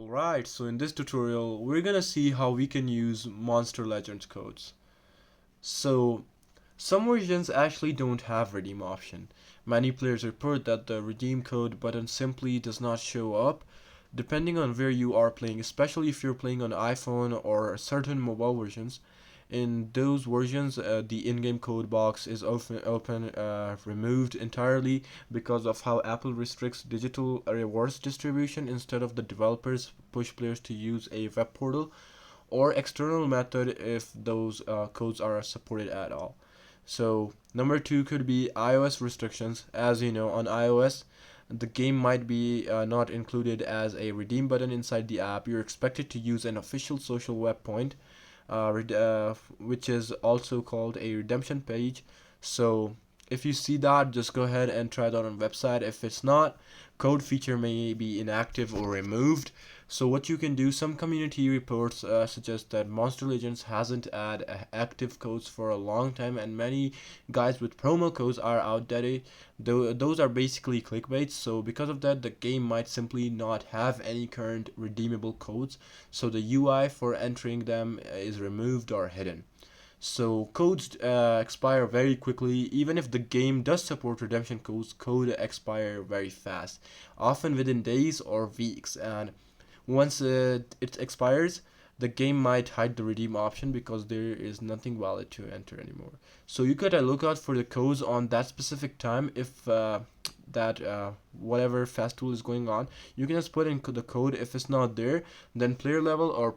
Alright, so in this tutorial, we're gonna see how we can use Monster Legends codes. So, some versions actually don't have redeem option. Many players report that the redeem code button simply does not show up, depending on where you are playing, especially if you're playing on iPhone or certain mobile versions. In those versions, the in-game code box is often removed entirely because of how Apple restricts digital rewards distribution instead of the developers push players to use a web portal or external method if those codes are supported at all. So number two could be iOS restrictions. As you know, on iOS, the game might be not included as a redeem button inside the app. You're expected to use an official social web point, which is also called a redemption page. So if you see that, just go ahead and try it out on website. If it's not, code feature may be inactive or removed. So what you can do, some community reports suggest that Monster Legends hasn't had active codes for a long time, and many guys with promo codes are outdated. Those are basically clickbaits. So because of that, the game might simply not have any current redeemable codes. So the UI for entering them is removed or hidden. So codes expire very quickly. Even if the game does support redemption codes, code expire very fast, often within days or weeks. And once it expires, the game might hide the redeem option because there is nothing valid to enter anymore. So you gotta look out for the codes on that specific time. If that whatever festival is going on, you can just put in the code. If it's not there, then player level or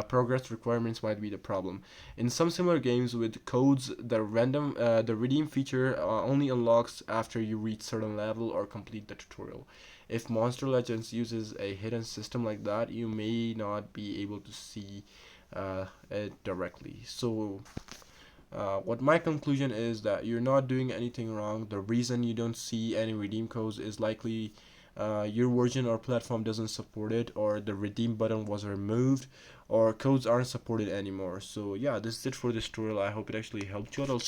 progress requirements might be the problem. In some similar games with codes, the redeem feature only unlocks after you reach certain level or complete the tutorial. If Monster Legends uses a hidden system like that, you may not be able to see it directly. So what my conclusion is that you're not doing anything wrong. The reason you don't see any redeem codes is likely your version or platform doesn't support it, or the redeem button was removed, or codes aren't supported anymore. So yeah, this is it for this tutorial. I hope it actually helped you out.